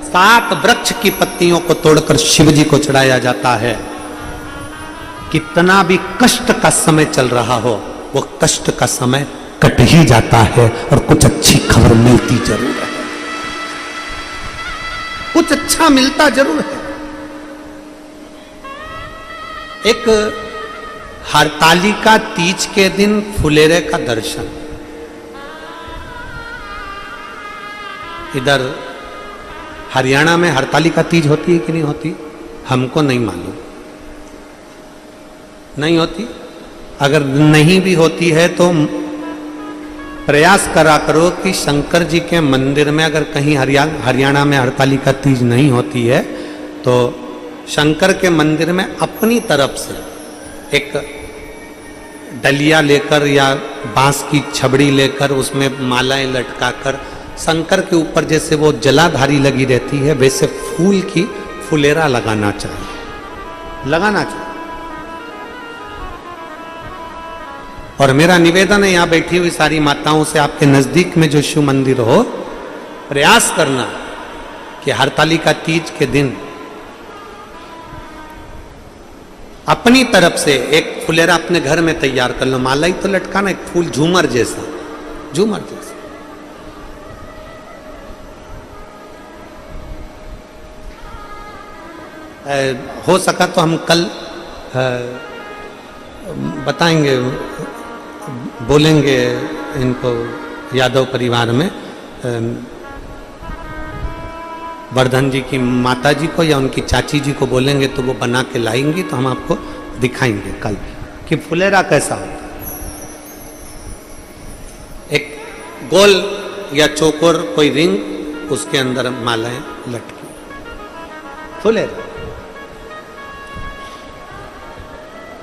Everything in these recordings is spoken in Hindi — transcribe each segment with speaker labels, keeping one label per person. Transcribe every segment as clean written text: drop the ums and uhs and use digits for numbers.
Speaker 1: 7 वृक्ष की पत्तियों को तोड़कर शिव जी को चढ़ाया जाता है। कितना भी कष्ट का समय चल रहा हो, वो कष्ट का समय कट ही जाता है और कुछ अच्छी खबर मिलती जरूर है, कुछ अच्छा मिलता जरूर है। एक हरतालिका तीज के दिन फुलेरे का दर्शन, इधर हरियाणा में हरतालिका तीज होती है कि नहीं होती, हमको नहीं मालूम, नहीं होती। अगर नहीं भी होती है तो प्रयास करा करो कि शंकर जी के मंदिर में, अगर कहीं हरियाणा में हरतालिका तीज नहीं होती है तो शंकर के मंदिर में अपनी तरफ से एक डलिया लेकर या बांस की छबड़ी लेकर उसमें मालाएं लटकाकर शंकर के ऊपर जैसे वो जलाधारी लगी रहती है वैसे फूल की फुलेरा लगाना चाहिए, लगाना चाहिए। और मेरा निवेदन है यहां बैठी हुई सारी माताओं से, आपके नजदीक में जो शिव मंदिर हो, प्रयास करना कि हरतालिका तीज के दिन अपनी तरफ से एक फुलेरा अपने घर में तैयार कर लो, माला ही तो लटकाना, एक फूल झूमर जैसा, झूमर जैसा। हो सका तो हम कल बताएंगे, बोलेंगे इनको यादव परिवार में, वर्धन जी की माता जी को या उनकी चाची जी को बोलेंगे तो वो बना के लाएंगी, तो हम आपको दिखाएंगे कल कि फुलेरा कैसा होता है। एक गोल या चौकोर कोई रिंग, उसके अंदर मालाएं लटकी, फुलेरा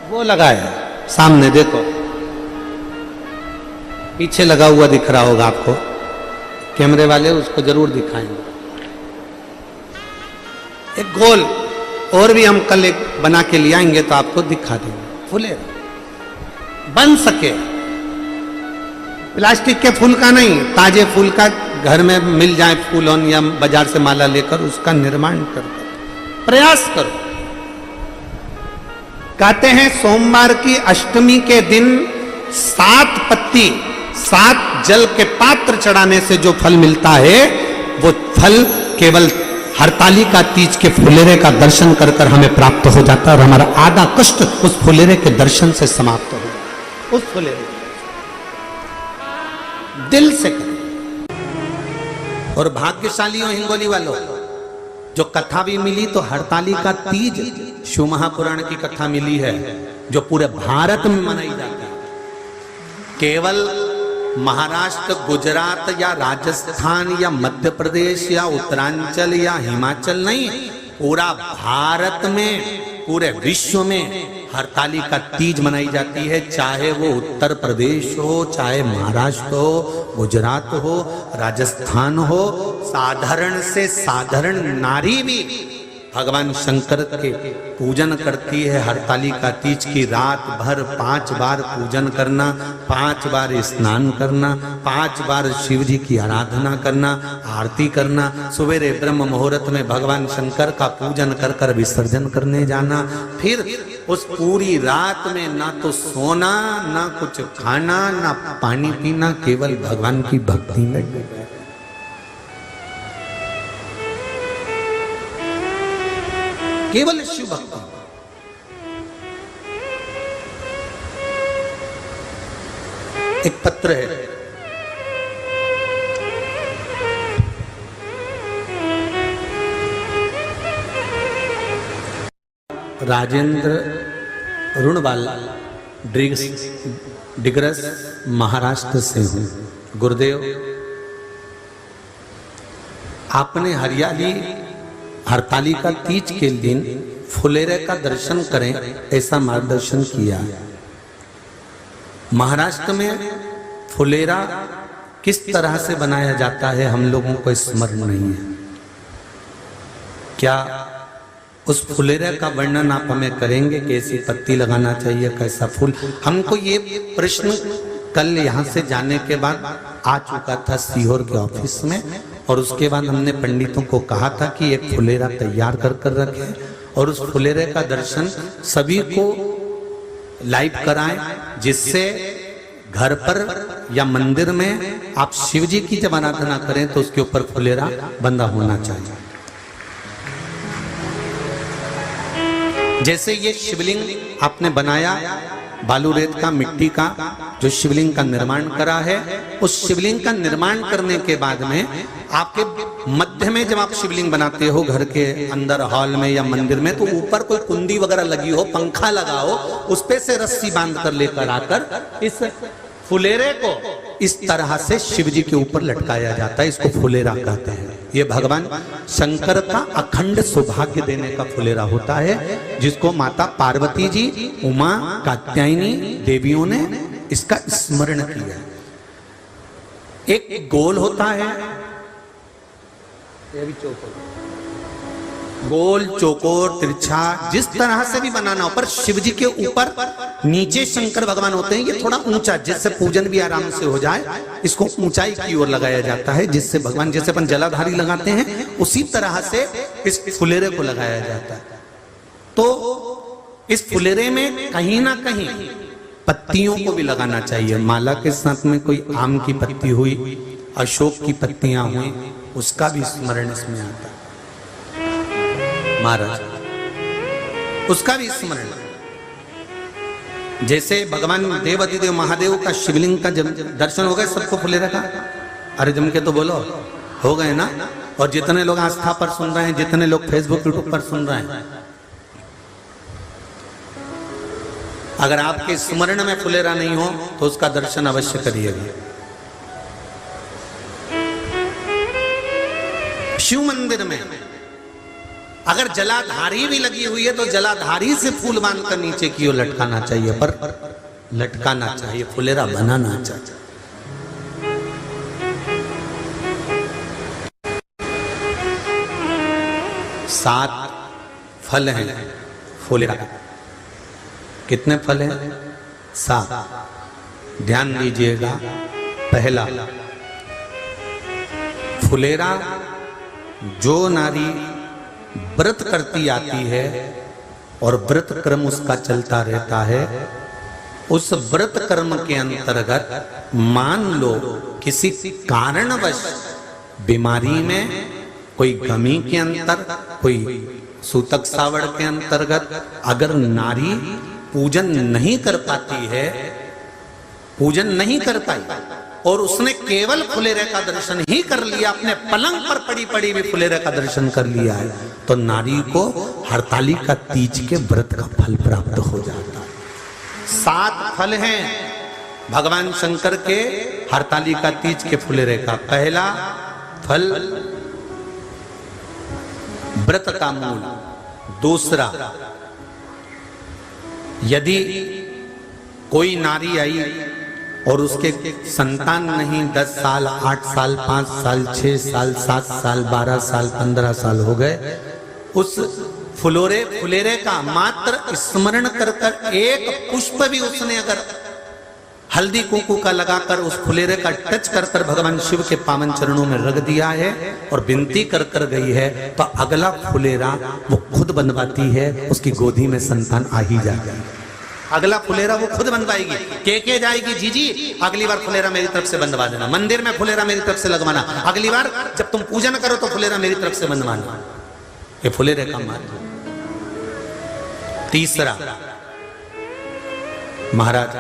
Speaker 1: वो लगाया सामने, देखो पीछे लगा हुआ दिख रहा होगा आपको, कैमरे वाले उसको जरूर दिखाएंगे। एक गोल और भी हम कल एक बना के ले आएंगे तो आपको दिखा देंगे। फुलेरा बन सके, प्लास्टिक के फूल का नहीं, ताजे फूल का, घर में मिल जाए फूल या बाजार से माला लेकर उसका निर्माण कर प्रयास करो। कहते हैं सोमवार की अष्टमी के दिन 7 पत्ती 7 जल के पात्र चढ़ाने से जो फल मिलता है, वो फल केवल हरतालिका तीज के फुलेरे का दर्शन कर कर हमें प्राप्त हो जाता है और हमारा आधा कष्ट उस फुलेरे के दर्शन से समाप्त हो जाता है। उस फुलेरे दिल से करें। और भाग्यशाली हो हिंगोली वालों, जो कथा भी मिली तो हरतालिका तीज शिव महापुराण की कथा मिली है जो पूरे भारत में मनाई जाती है। केवल महाराष्ट्र, गुजरात या राजस्थान या मध्य प्रदेश या उत्तरांचल या हिमाचल नहीं, पूरा भारत में, पूरे विश्व में हरतालिका तीज मनाई जाती है। चाहे वो उत्तर प्रदेश हो, चाहे महाराष्ट्र हो, गुजरात हो, राजस्थान हो, साधारण से साधारण नारी भी भगवान शंकर के पूजन करती है। हरतालिका तीज की रात भर 5 बार पूजन करना, 5 बार स्नान करना, 5 बार शिव जी की आराधना करना, आरती करना, सवेरे ब्रह्म मुहूर्त में भगवान शंकर का पूजन कर कर विसर्जन करने जाना। फिर उस पूरी रात में ना तो सोना, ना कुछ खाना, ना पानी पीना, केवल भगवान की भक्ति में। केवल शिव भक्ति। एक पत्र है, राजेंद्र रुणवाल डिग्रस महाराष्ट्र से हूँ। गुरुदेव, आपने हरियाली हरतालिका तीज के दिन फुलेरे का दर्शन करें ऐसा मार्गदर्शन किया। महाराष्ट्र में फुलेरा किस तरह से बनाया जाता है हम लोगों को स्मरण नहीं है। क्या उस फुलेरे का वर्णन आप हमें करेंगे? कैसी पत्ती लगाना चाहिए, कैसा फूल? हमको ये प्रश्न कल यहाँ से जाने के बाद आ चुका था सीहोर के ऑफिस में, और उसके बाद हमने पंडितों को कहा था कि एक फुलेरा तैयार कर कर रखें और उस फुलेरे का दर्शन सभी को लाइव कराएं, जिससे घर पर या मंदिर में आप शिव जी की जब आराधना करें तो उसके ऊपर फुलेरा बंधा होना चाहिए। जैसे ये शिवलिंग आपने बनाया बालू रेत का, मिट्टी का, जो शिवलिंग का निर्माण करा है, उस शिवलिंग का निर्माण करने के बाद में आपके मध्य में जब आप शिवलिंग बनाते हो घर के अंदर हॉल में या मंदिर में, तो ऊपर कोई कुंडी वगैरह लगी हो, पंखा लगा हो, उस पे से रस्सी बांध कर लेकर आकर इस फुलेरे को इस तरह से शिव जी के ऊपर लटकाया जाता है। इसको फुलेरा कहते हैं। ये भगवान शंकर का अखंड सौभाग्य देने का फुलेरा होता है, जिसको माता पार्वती जी, उमा, कात्यायनी देवियों ने इसका स्मरण किया। एक गोल होता है, ये भी गोल, चौकोर, तिरछा, जिस तरह से भी बनाना हो, पर शिव जी के ऊपर नीचे शंकर भगवान होते हैं। ये थोड़ा ऊंचा, जिससे पूजन भी आराम से हो जाए, इसको ऊंचाई की ओर लगाया जाता है, जिससे भगवान, जैसे अपन जलाधारी लगाते हैं उसी तरह से इस फुलेरे को लगाया जाता है। तो इस फुलेरे में कहीं ना कहीं पत्तियों को भी लगाना चाहिए। माला के साथ में कोई आम की पत्ती हुई, अशोक की पत्तियां हुई, उसका भी स्मरण इसमें आता है महाराज, उसका भी स्मरण। जैसे भगवान देवाधिदेव महादेव का शिवलिंग का जब दर्शन हो गए सबको फुलेरा का, अरे जम के तो बोलो, हो गए ना। और जितने लोग आस्था पर सुन रहे हैं, जितने लोग फेसबुक यूट्यूब पर सुन रहे हैं, अगर आपके स्मरण में फुलेरा नहीं हो तो उसका दर्शन अवश्य करिएगा। शिव मंदिर में अगर जलाधारी भी लगी हुई है तो जलाधारी से फूल बांधकर नीचे की ओर लटकाना चाहिए, पर लटकाना चाहिए, फुलेरा बनाना चाहिए। सात फल हैं फुलेरा। कितने फल हैं? 7। ध्यान दीजिएगा। पहला, फुलेरा जो नारी व्रत करती आती है और व्रत कर्म उसका चलता रहता है, उस व्रत कर्म के अंतर्गत मान लो किसी कारणवश बीमारी में, कोई गमी के अंतर, कोई सूतक सावड़ के अंतर्गत अगर नारी पूजन नहीं कर पाती है, पूजन नहीं कर पाई और उसने केवल फुलेरे का दर्शन ही कर लिया, अपने पलंग पर पड़ी पड़ी भी फुलेरे का दर्शन कर लिया है, तो नारी को हरतालिका तीज के व्रत का फल प्राप्त हो जाता है। 7 फल हैं भगवान शंकर के हरतालिका तीज के फुलेरे का। पहला फल व्रत का मूल। दूसरा, यदि कोई नारी आई और उसके संतान नहीं, 10 साल, 8 साल, 5 साल, 6 साल, 7 साल, 12 साल, 15 साल हो गए, उस फुलेरे का मात्र स्मरण कर कर एक पुष्प भी उसने अगर हल्दी कुंकू का लगाकर उस फुलेरे का टच कर कर भगवान शिव के पावन चरणों में रख दिया है और विनती कर कर गई है, तो अगला फुलेरा वो खुद बनवाती है, उसकी गोदी में संतान आ ही जाएगा। अगला फुलेरा वो खुद बनवाएगी, के जाएगी, जी जी अगली बार फुलेरा मेरी तरफ से बनवा देना, मंदिर में फुलेरा मेरी तरफ से लगवाना, अगली बार जब तुम पूजन करो तो फुलेरा मेरी तरफ से बनवाना। ये फुलेरे का महत्व। तीसरा, महाराज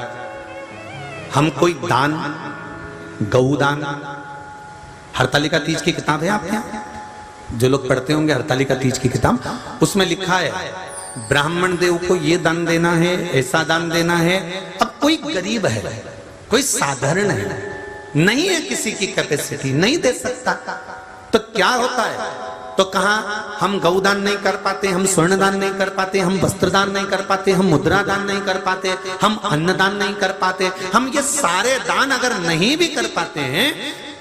Speaker 1: हम कोई दान, गौदान, हरतालिका तीज की किताब है आपके यहाँ, जो लोग पढ़ते होंगे हरतालिका तीज की किताब, उसमें लिखा है ब्राह्मण देव को ये दान देना है, ऐसा दान देना है। अब कोई गरीब है, कोई साधारण है, नहीं है किसी की कैपेसिटी, नहीं दे सकता, तो क्या होता है? तो कहा हम गौदान नहीं कर पाते, हम स्वर्ण दान नहीं कर पाते, हम वस्त्र दान नहीं कर पाते, हम मुद्रा दान नहीं कर पाते, हम अन्न दान नहीं कर पाते। हम ये सारे दान अगर नहीं भी कर पाते हैं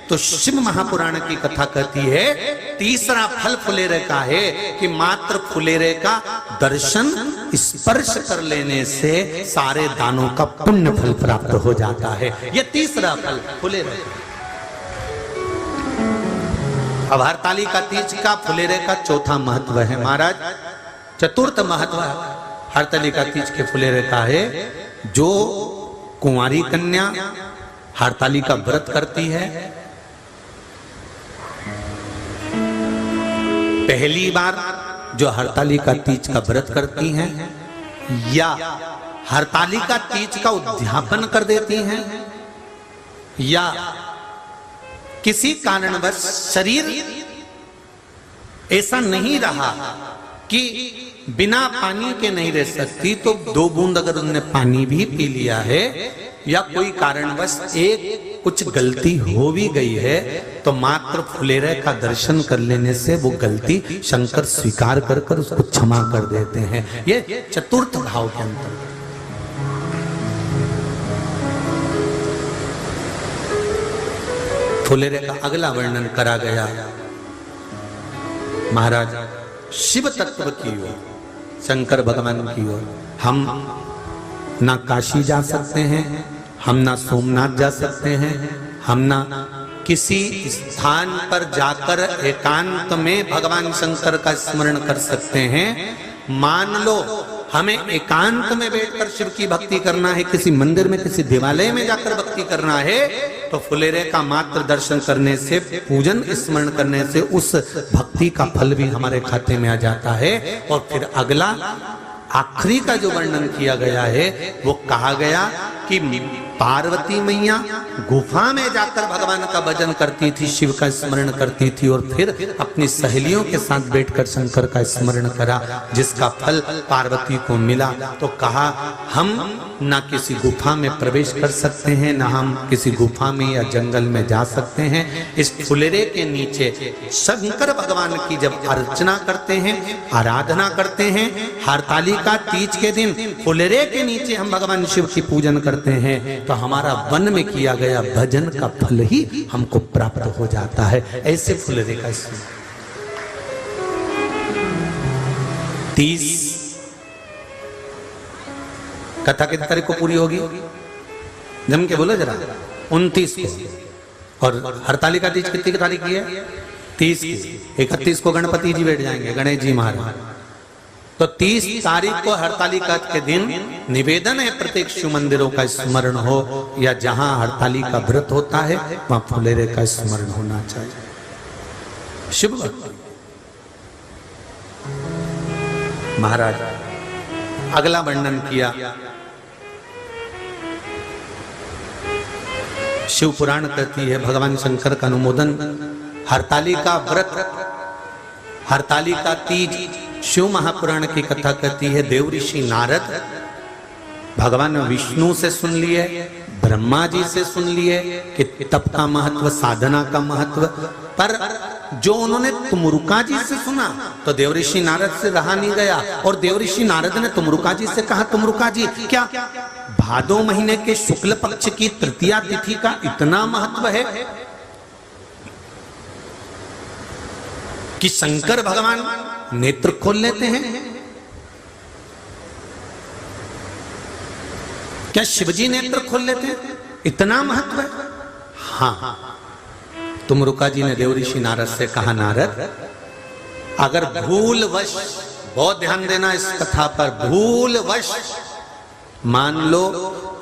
Speaker 1: तो शिव महापुराण की कथा कहती है तीसरा फल फुलेरे का है कि मात्र फुलेरे का दर्शन स्पर्श कर लेने से सारे दानों का पुण्य फल प्राप्त हो जाता है। ये तीसरा फल फुलेरे। अब हरतालिका तीज का फुलेरे का चौथा महत्व है महाराज। चतुर्थ महत्व हरतालिका तीज के फुलेरे का है, जो कुंवारी कन्या हरतालिका व्रत करती है, पहली बार जो हरतालिका तीज का व्रत करती हैं या हरतालिका तीज का उद्यापन कर देती हैं, या किसी कारणवश शरीर ऐसा नहीं रहा कि बिना पानी के नहीं रह सकती, तो 2 बूंद अगर उन्होंने पानी भी पी लिया है, या कोई कारणवश एक कुछ गलती हो भी गई है, तो मात्र फुलेरे का दर्शन कर लेने से वो गलती शंकर स्वीकार कर कर उसको क्षमा कर देते हैं। ये चतुर्थ भाव के अंतर्गत। फुलेरे का अगला वर्णन करा गया महाराज शिव तत्व की ओर, शंकर भगवान की ओर। हम ना काशी जा सकते हैं, हम ना सोमनाथ जा सकते हैं, हम ना किसी स्थान पर जाकर एकांत में भगवान शंकर का स्मरण कर सकते हैं। मान लो हमें एकांत में बैठकर शिव की भक्ति करना है, किसी मंदिर में किसी देवालय में जाकर भक्ति करना है, तो फुलेरे का मात्र दर्शन करने से, पूजन स्मरण करने से उस भक्ति का फल भी हमारे खाते में आ जाता है। और फिर अगला आखिरी का जो वर्णन किया गया है वो कहा गया कि पार्वती मैया गुफा में जाकर भगवान का भजन करती थी, शिव का स्मरण करती थी, और फिर अपनी सहेलियों के साथ बैठकर शंकर का स्मरण करा, जिसका फल पार्वती को मिला। तो कहा हम ना किसी गुफा में प्रवेश कर सकते हैं, ना हम किसी गुफा में या जंगल में जा सकते हैं। इस फुलेरे के नीचे शंकर भगवान की जब अर्चना करते हैं, आराधना करते हैं, हरतालिका तीज के दिन फुलेरे के नीचे हम भगवान शिव की पूजन करते हैं, तो हमारा वन में किया गया भजन का फल ही हमको प्राप्त हो जाता है। ऐसे फुलेरे का तीज कथा कितनी तारीख को पूरी होगी? जम के बोलो जरा। 29 को। और हरतालिका तीज कितनी की तारीख की है? 30 की। 31 को गणपति जी बैठ जाएंगे, गणेश जी महाराज। तो 30 तारीख को हरतालिका के दिन निवेदन है प्रत्येक शिव मंदिरों का स्मरण हो, या जहां हरतालिका व्रत होता है वहां फुलेरे का स्मरण होना चाहिए। शिव भक्ति महाराज अगला वर्णन किया शिव पुराण कहती है, भगवान शंकर का अनुमोदन हरतालिका व्रत, हरतालिका तीज शिव महापुराण की कथा कहती है। देव ऋषि नारद भगवान विष्णु से सुन लिए, ब्रह्मा जी से सुन लिए कि तप का महत्व, साधना का महत्व, पर जो उन्होंने तुमरुका जी से सुना तो देव ऋषि नारद से रहा नहीं गया, और देव ऋषि नारद ने तुमरुका जी से कहा, तुमरुका जी क्या भादो महीने के शुक्ल पक्ष की तृतीया तिथि का इतना महत्व है कि शंकर भगवान नेत्र खोल लेते हैं? क्या शिवजी नेत्र खोल लेते हैं? इतना महत्व है? हाँ। तुमरुका जी ने देव ऋषि नारद से कहा, नारद अगर भूलवश, बहुत ध्यान देना इस कथा पर, भूलवश मान लो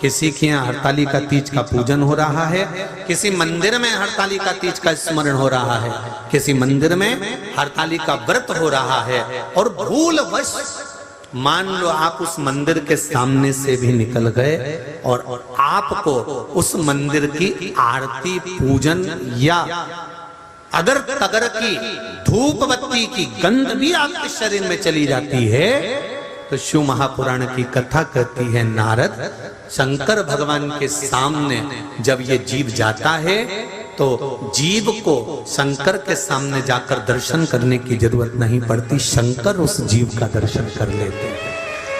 Speaker 1: किसी के यहाँ हरतालिका तीज का पूजन हो रहा है, किसी मंदिर में हरतालिका तीज का स्मरण हो रहा है, किसी मंदिर में हरतालिका व्रत हो रहा है, और भूलवश मान लो आप उस मंदिर के सामने से भी निकल गए और आपको उस मंदिर की आरती, पूजन या अगर तगर की धूप बत्ती की गंध भी आपके शरीर में चली जाती है, तो शिव महापुराण की कथा कहती है, नारद शंकर भगवान के सामने जब ये जीव जाता है तो जीव को शंकर के सामने जाकर दर्शन करने की जरूरत नहीं पड़ती, शंकर उस जीव का दर्शन कर लेते हैं,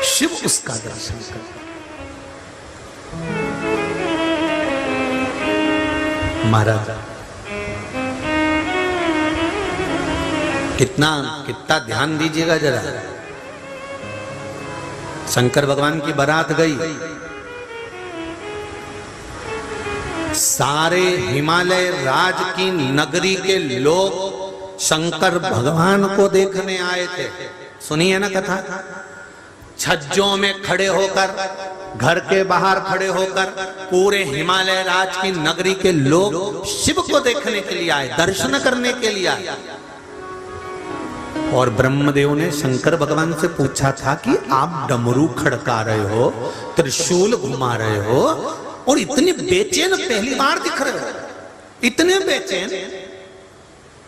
Speaker 1: शिव उसका दर्शन करते हैं। महाराज कितना ध्यान दीजिएगा जरा। शंकर भगवान की बारात गई, सारे हिमालय राज की नगरी के लोग शंकर भगवान को देखने आए थे। सुनिए ना कथा। छज्जों में खड़े होकर, घर के बाहर खड़े होकर पूरे हिमालय राज की नगरी के लोग शिव को देखने के लिए आए, दर्शन करने के लिए आए। और ब्रह्मदेव ने शंकर भगवान से पूछा था कि आप डमरू खड़का रहे हो, त्रिशूल घुमा रहे हो और इतने बेचैन पहली बार दिख रहे हो, इतने बेचैन,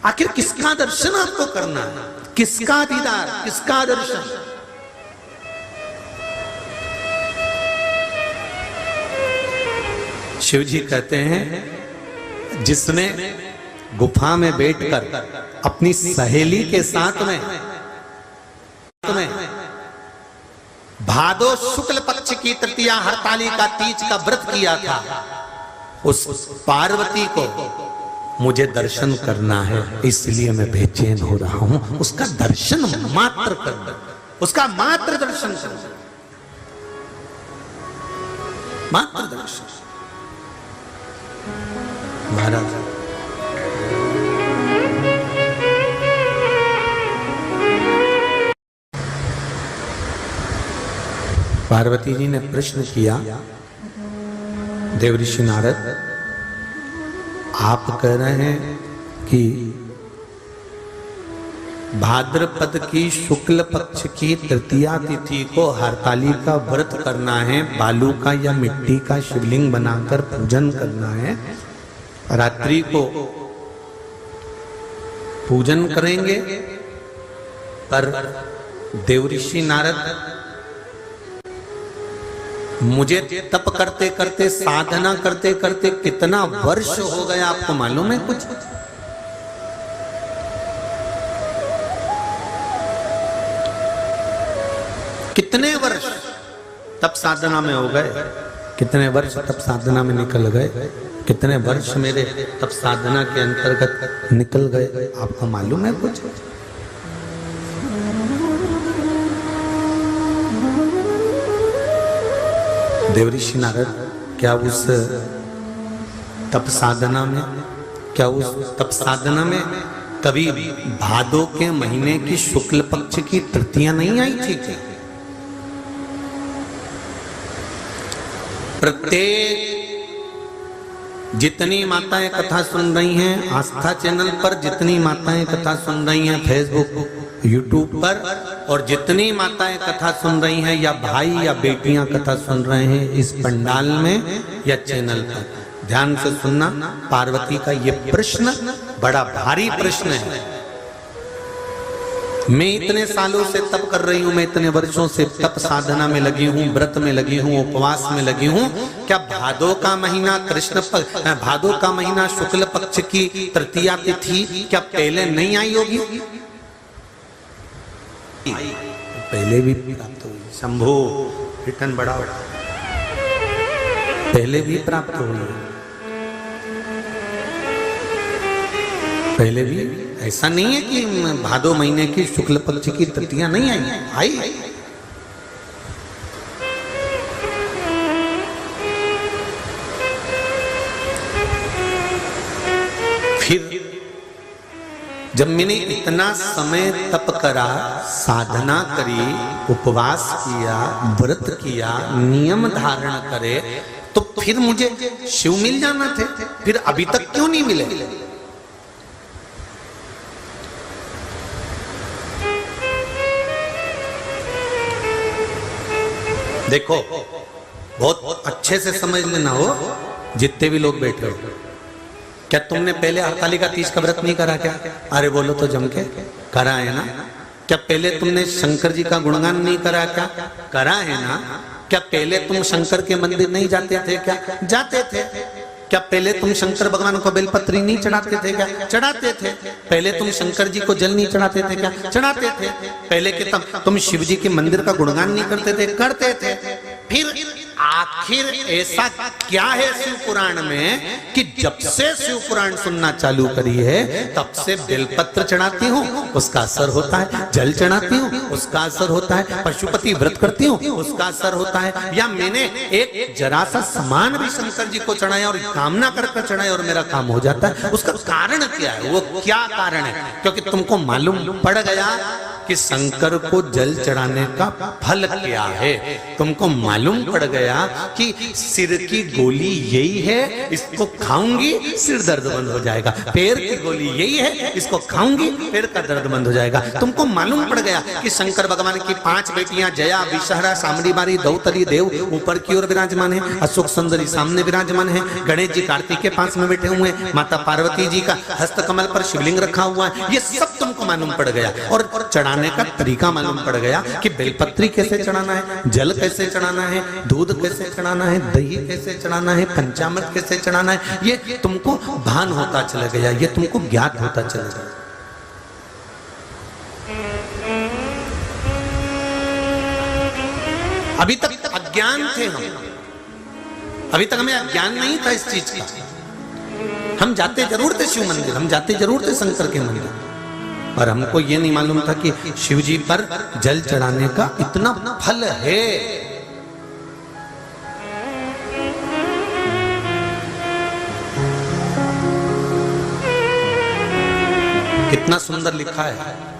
Speaker 1: आखिर किसका दर्शन आपको करना है? किसका दीदार, किसका दर्शन? शिव जी कहते हैं जिसने गुफा में बैठकर अपनी सहेली के साथ में भादो शुक्ल पक्ष की तृतीया हरताली का तीज का व्रत किया था, उस पार्वती को मुझे दर्शन करना है, इसलिए मैं बेचैन हो रहा हूं। उसका दर्शन मात्र करना, उसका मात्र दर्शन करना, मात्र दर्शन। महाराज पार्वती जी ने प्रश्न किया, देवऋषि नारद आप कह रहे हैं कि भाद्रपद की शुक्ल पक्ष की तृतीया तिथि को हरताली का व्रत करना है, बालू का या मिट्टी का शिवलिंग बनाकर पूजन करना है, रात्रि को पूजन करेंगे। पर देवऋषि नारद मुझे तप करते करते, साधना करते करते कितना वर्ष हो गया आपको मालूम है कुछ? कितने वर्ष तप साधना में हो गए, कितने वर्ष तप साधना में निकल गए, कितने वर्ष मेरे तप साधना के अंतर्गत निकल गए, आपको मालूम है कुछ? देवऋषि नारद क्या उस तप साधना में, क्या उस तप साधना में कभी भादो के महीने की शुक्ल पक्ष की तृतीया नहीं आई थी? प्रत्येक जितनी माताएं कथा सुन रही हैं आस्था चैनल पर, जितनी माताएं कथा सुन रही हैं फेसबुक यूट्यूब पर, और जितनी माताएं कथा सुन रही हैं या भाई या बेटियां कथा सुन रहे हैं इस पंडाल में या चैनल पर, ध्यान से सुनना। पार्वती का ये प्रश्न बड़ा भारी प्रश्न है। मैं इतने सालों से तप कर रही हूं, मैं इतने वर्षों से तप साधना में लगी हूं, व्रत में लगी हूं, उपवास में लगी हूं। क्या भादो का महीना भादो का महीना शुक्ल पक्ष की तृतीया तिथि क्या पहले नहीं आई होगी? पहले भी प्राप्त हुई। शंभो रिटर्न बड़ा पहले भी प्राप्त हुई, पहले भी। ऐसा नहीं है कि भादो महीने की शुक्ल पक्ष की तृतीया नहीं आई। फिर जब मैंने इतना समय तप करा, साधना करी, उपवास किया, व्रत किया, नियम धारण करे, तो फिर मुझे शिव मिल जाना थे, फिर अभी तक क्यों नहीं मिले? देखो बहुत अच्छे से समझ लेना हो, जितने भी लोग बैठे हो, क्या तुमने पहले हरताली का तीज का व्रत नहीं करा क्या? अरे बोलो तो जम के, करा है ना? क्या पहले तुमने शंकर जी का गुणगान नहीं करा क्या? करा है ना? क्या पहले तुम शंकर के मंदिर नहीं जाते थे क्या? जाते थे। क्या पहले तुम शंकर भगवान को बेलपत्री नहीं चढ़ाते थे क्या? चढ़ाते थे। पहले तुम शंकर जी को जल नहीं चढ़ाते थे क्या? चढ़ाते थे। पहले के तुम शिव जी के मंदिर का गुणगान नहीं करते थे? करते थे। फिर आखिर ऐसा क्या है शिव पुराण में कि जब से शिव पुराण सुनना चालू करी है तब से बेलपत्र चढ़ाती हूँ उसका असर होता है, जल चढ़ाती हूँ उसका असर होता है, पशुपति व्रत करती हूँ उसका असर होता है, या मैंने एक जरा सा सामान भी शंकर जी को चढ़ाया और कामना करके चढ़ाया और मेरा काम हो जाता है। उसका कारण क्या है? वो क्या कारण है? क्योंकि तुमको मालूम पड़ गया कि शंकर को जल चढ़ाने का फल क्या है। तुमको मालूम पड़ गया कि सिर की गोली यही है, इसको खाऊंगी सिर दर्द बंद हो जाएगा। पैर की गोली यही है, इसको खाऊंगी पैर का दर्द बंद हो जाएगा। तुमको मालूम पड़ गया कि शंकर भगवान की 5 बेटियां जया, विषहरा, सामरी बारी, दौतली देव ऊपर की ओर विराजमान है, अशोक सुंदरी सामने विराजमान है, गणेश जी कार्तिक के पास में बैठे हुए हैं, माता पार्वती जी का हस्त कमल पर शिवलिंग रखा हुआ है। ये सब तुमको मालूम पड़ गया और चढ़ाने का तरीका मालूम पड़ गया कि बेलपत्री कैसे चढ़ाना है, जल कैसे चढ़ाना है, दूध कैसे चढ़ाना है, दही कैसे चढ़ाना है, पंचामृत कैसे चढ़ाना है। ये तुमको भान होता चला गया, ये तुमको ज्ञात होता चला गया। अभी तक अज्ञान थे अभी तक हमें अज्ञान नहीं था इस चीज का। हम जाते जरूर थे शिव मंदिर, हम जाते जरूर थे शंकर के मंदिर, पर हमको ये नहीं मालूम था कि शिव जी पर जल चढ़ाने का इतना फल है। कितना सुंदर लिखा है।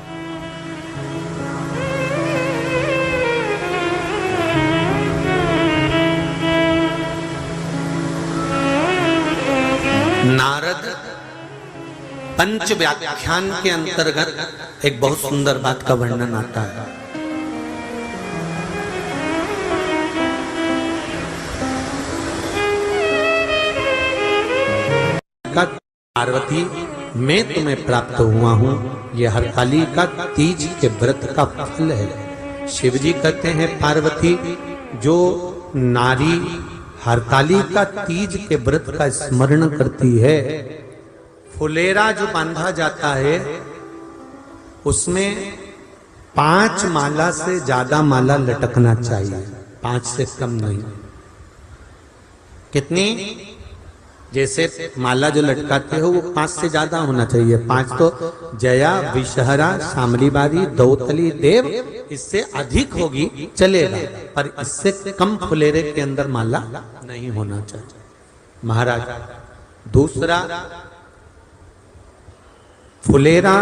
Speaker 1: नारद पंच व्याख्यान के अंतर्गत एक बहुत सुंदर बात का वर्णन आता है। पार्वती, मैं तुम्हें प्राप्त हुआ हूँ, यह हरताली का तीज के व्रत का फल है। शिव जी कहते हैं पार्वती, जो नारी हरताली का तीज के व्रत का स्मरण करती है, फुलेरा जो बांधा जाता है उसमें 5 माला से ज्यादा माला लटकना चाहिए, 5 से कम नहीं। कितनी? जैसे माला जो लटकाते हो वो 5 से ज्यादा होना चाहिए। 5 तो जया, विषहरा, सामरी बारी, दौतली, देव, इससे अधिक होगी चलेगा, पर इससे कम फुलेरे के अंदर माला नहीं होना चाहिए महाराज। दूसरा, फुलेरा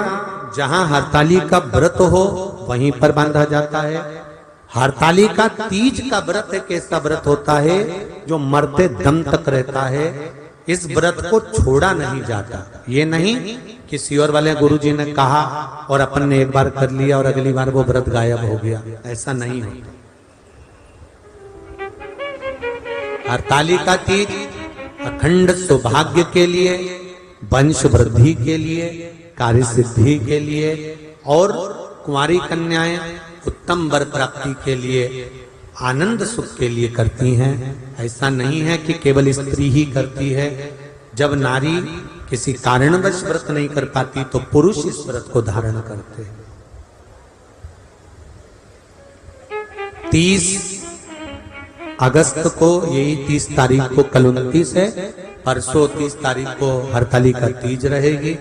Speaker 1: जहां हरताली का व्रत हो वहीं पर बांधा जाता है। हरताली का तीज का व्रत एक ऐसा व्रत होता है जो मरते दम तक रहता है। इस व्रत को छोड़ा नहीं जाता। ये नहीं किसी और वाले गुरुजी ने कहा और अपन ने एक बार कर लिया और अगली बार वो व्रत गायब हो गया, ऐसा नहीं होता। हरताली का तीज अखंड सौभाग्य के लिए, वंश वृद्धि के लिए, कार्य सिद्धि के लिए और कुंवारी कन्याएं उत्तम वर प्राप्ति के लिए, आनंद सुख के लिए करती हैं। ऐसा नहीं है कि केवल स्त्री ही करती है। जब नारी किसी कारणवश व्रत नहीं कर पाती तो पुरुष इस व्रत को धारण करते हैं। 30 अगस्त को, यही 30 तारीख को, कल 29 है, परसों 30 तारीख को हरताली का तीज रहेगी।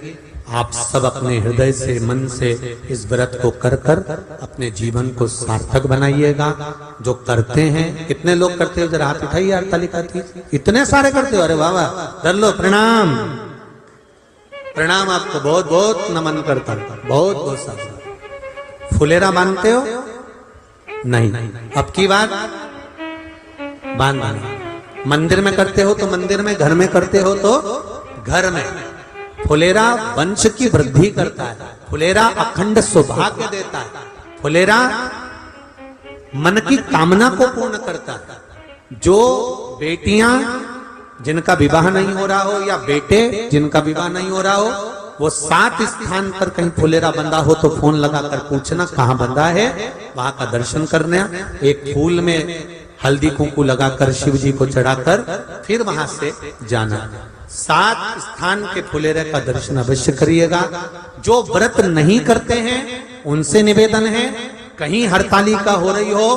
Speaker 1: आप सब अपने हृदय से, मन से इस व्रत को कर कर अपने जीवन को सार्थक बनाइएगा। जो करते हैं, कितने लोग करते हो जरा हाथ उठाइए। हरताली का तीज इतने सारे करते हो? अरे वाह वाह, कर लो, प्रणाम प्रणाम, आपको बहुत बहुत नमन करता हूं, बहुत बहुत सारा। फुलेरा बांधते हो? नहीं, अब की बात बांधना। मंदिर में करते हो तो मंदिर में, घर में करते हो तो घर में। फुलेरा वंश की वृद्धि करता है, फुलेरा अखंड सौभाग्य देता है, फुलेरा मन की कामना को पूर्ण करता है। जो बेटियां जिनका विवाह नहीं हो रहा हो या बेटे जिनका विवाह नहीं हो रहा हो, वो 7 स्थान पर कहीं फुलेरा बंधा हो तो फोन लगाकर पूछना कहाँ बंधा है, वहां का दर्शन करना। एक फूल में हल्दी कुंकू लगाकर शिव जी को चढ़ाकर फिर वहां से जाना। 7 स्थान के फुलेरे का दर्शन अवश्य करिएगा। जो व्रत नहीं करते हैं उनसे निवेदन है, कहीं हरतालिका हो रही हो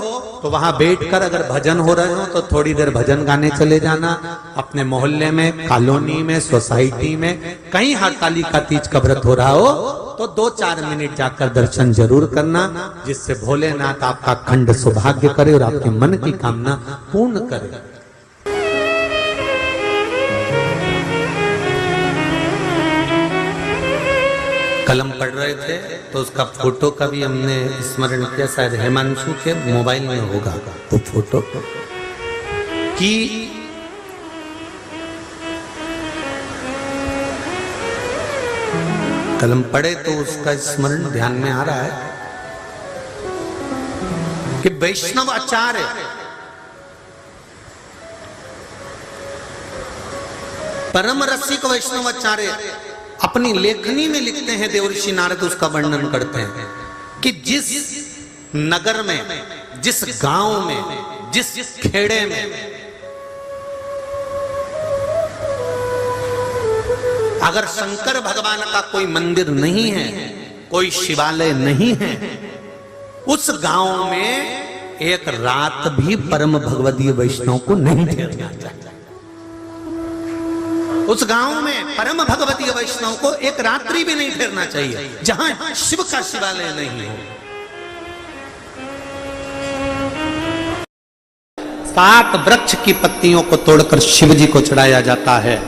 Speaker 1: तो वहां बैठकर अगर भजन हो रहे हो तो थोड़ी देर भजन गाने चले जाना। अपने मोहल्ले में, कॉलोनी में, सोसाइटी में कहीं हरतालिका तीज का व्रत हो रहा हो तो 2-4 मिनट जाकर दर्शन जरूर करना, जिससे भोलेनाथ आपका अखंड सौभाग्य करे और आपके मन की कामना पूर्ण करे। कलम पढ़ रहे थे तो उसका फोटो का भी हमने स्मरण किया, शायद हेमांशु के मोबाइल में होगा वो फोटो, कि कलम पढ़े तो उसका स्मरण ध्यान में आ रहा है कि वैष्णव आचार्य परम रसिक वैष्णव आचार्य अपनी लेखनी में लिखते हैं, देवर्षि नारद उसका वर्णन करते हैं कि जिस नगर में, जिस गांव में, जिस खेड़े में अगर शंकर भगवान का कोई मंदिर नहीं है, कोई शिवालय नहीं है, उस गांव में एक रात भी परम भगवदीय वैष्णव को नहीं ठहरना चाहिए। उस गांव में परम भगवतीय वैष्णव को एक रात्रि भी नहीं ठहरना चाहिए जहां शिव का शिवालय नहीं हो। 7 वृक्ष की पत्तियों को तोड़कर शिव जी को चढ़ाया जाता है।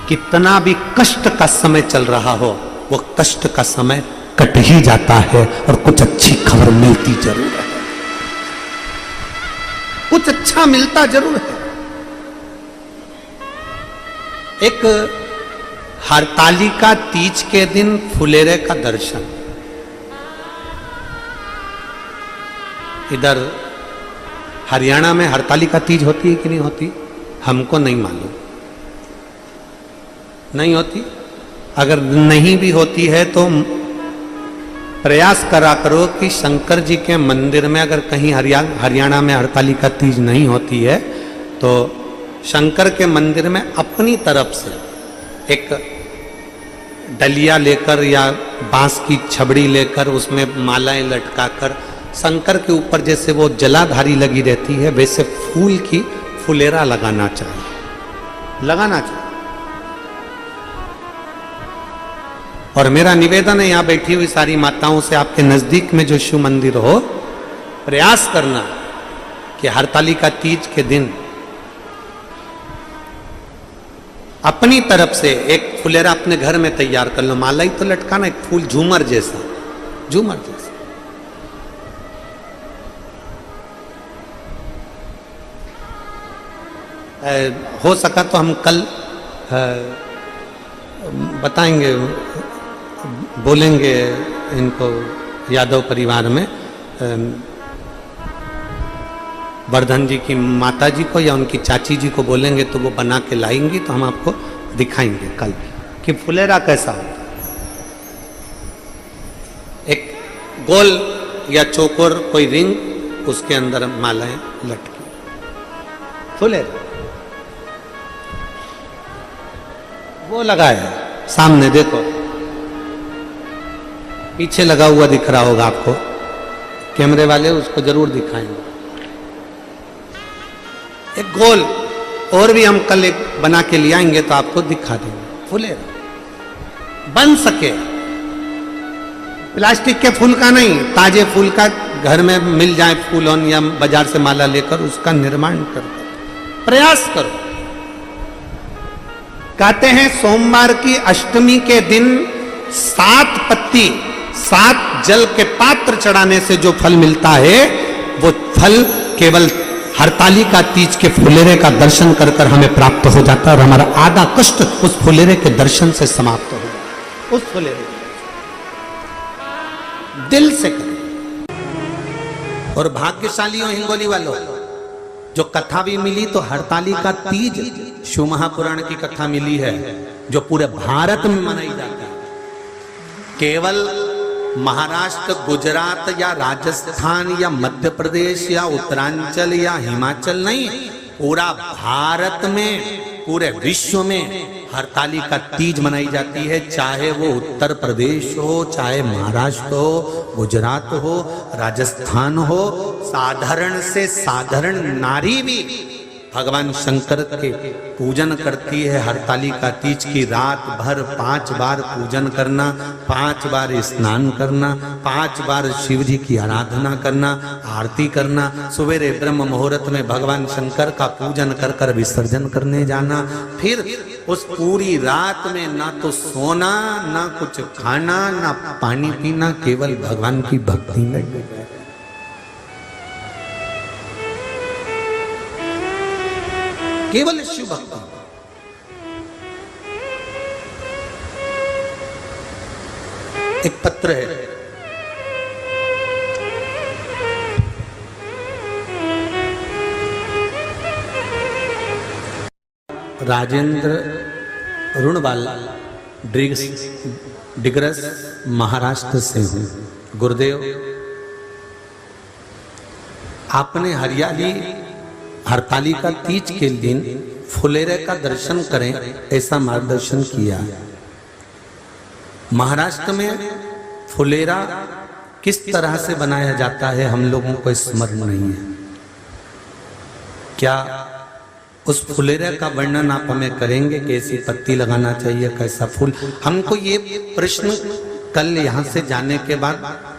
Speaker 1: कितना भी कष्ट का समय चल रहा हो, वो कष्ट का समय कट ही जाता है और कुछ अच्छी खबर मिलती जरूर है, कुछ अच्छा मिलता जरूर है। एक हरतालिका तीज के दिन फुलेरे का दर्शन, इधर हरियाणा में हरतालिका तीज होती है कि नहीं होती हमको नहीं मालूम, नहीं होती। अगर नहीं भी होती है तो प्रयास करा करो कि शंकर जी के मंदिर में अगर कहीं हरियाणा में हरतालिका तीज नहीं होती है तो शंकर के मंदिर में अपनी तरफ से एक डलिया लेकर या बांस की छबड़ी लेकर उसमें मालाएं लटकाकर शंकर के ऊपर जैसे वो जलाधारी लगी रहती है वैसे फूल की फुलेरा लगाना चाहिए, लगाना चाहिए। और मेरा निवेदन है यहाँ बैठी हुई सारी माताओं से, आपके नजदीक में जो शिव मंदिर हो, प्रयास करना कि हरतालिका तीज के दिन अपनी तरफ से एक फुलेरा अपने घर में तैयार कर लो, माला ही तो लटकाना, एक फूल झूमर जैसा, झूमर जैसा। हो सका तो हम कल बताएंगे, बोलेंगे इनको यादव परिवार में वर्धन जी की माता जी को या उनकी चाची जी को बोलेंगे तो वो बना के लाएंगी, तो हम आपको दिखाएंगे कल कि फुलेरा कैसा होता है। एक गोल या चौकोर कोई रिंग, उसके अंदर मालाएं लटकी, फुलेरा वो लगाया है सामने, देखो पीछे लगा हुआ दिख रहा होगा आपको, कैमरे वाले उसको जरूर दिखाएंगे। एक गोल और भी हम कल एक बना के ले आएंगे तो आपको दिखा देंगे। फुलेरा बन सके, प्लास्टिक के फूल का नहीं, ताजे फूल का घर में मिल जाए फूलों या बाजार से माला लेकर उसका निर्माण कर प्रयास करो। कहते हैं सोमवार की अष्टमी के दिन 7 पत्ती 7 जल के पात्र चढ़ाने से जो फल मिलता है वो फल केवल हरतालिका तीज के फुलेरे का दर्शन कर कर हमें प्राप्त हो जाता है और हमारा आधा कष्ट उस फुलेरे के दर्शन से समाप्त हो जाता। उस फुलेरे दिल से करें। और भाग्यशाली हो हिंगोली वालों, जो कथा भी मिली तो हरतालिका तीज शिव महापुराण की कथा मिली है जो पूरे भारत में मनाई जाती है। केवल महाराष्ट्र, गुजरात या राजस्थान या मध्य प्रदेश या उत्तरांचल या हिमाचल नहीं, पूरा भारत में पूरे विश्व में हरतालिका तीज मनाई जाती है, चाहे वो उत्तर प्रदेश हो, चाहे महाराष्ट्र हो, गुजरात हो, राजस्थान हो। साधारण से साधारण नारी भी भगवान शंकर के पूजन करती है। हरतालिका तीज की रात भर 5 बार पूजन करना, 5 बार स्नान करना, 5 बार शिव जी की आराधना करना, आरती करना, सवेरे ब्रह्म मुहूर्त में भगवान शंकर का पूजन कर कर विसर्जन करने जाना। फिर उस पूरी रात में ना तो सोना, ना कुछ खाना, ना पानी पीना, केवल भगवान की भक्ति में। केवल शिव भक्ति। एक पत्र है, राजेंद्र रुणवाल डिग्रस महाराष्ट्र से हूँ। गुरुदेव, आपने हरियाली हरतालिका तीज के दिन फुलेरे का दर्शन करें ऐसा मार्गदर्शन किया। महाराष्ट्र में फुलेरा किस तरह से बनाया जाता है हम लोगों को स्मरण नहीं है। क्या उस फुलेरे का वर्णन आप हमें करेंगे? कैसी पत्ती लगाना चाहिए, कैसा फूल? हमको ये प्रश्न कल यहाँ से जाने के बाद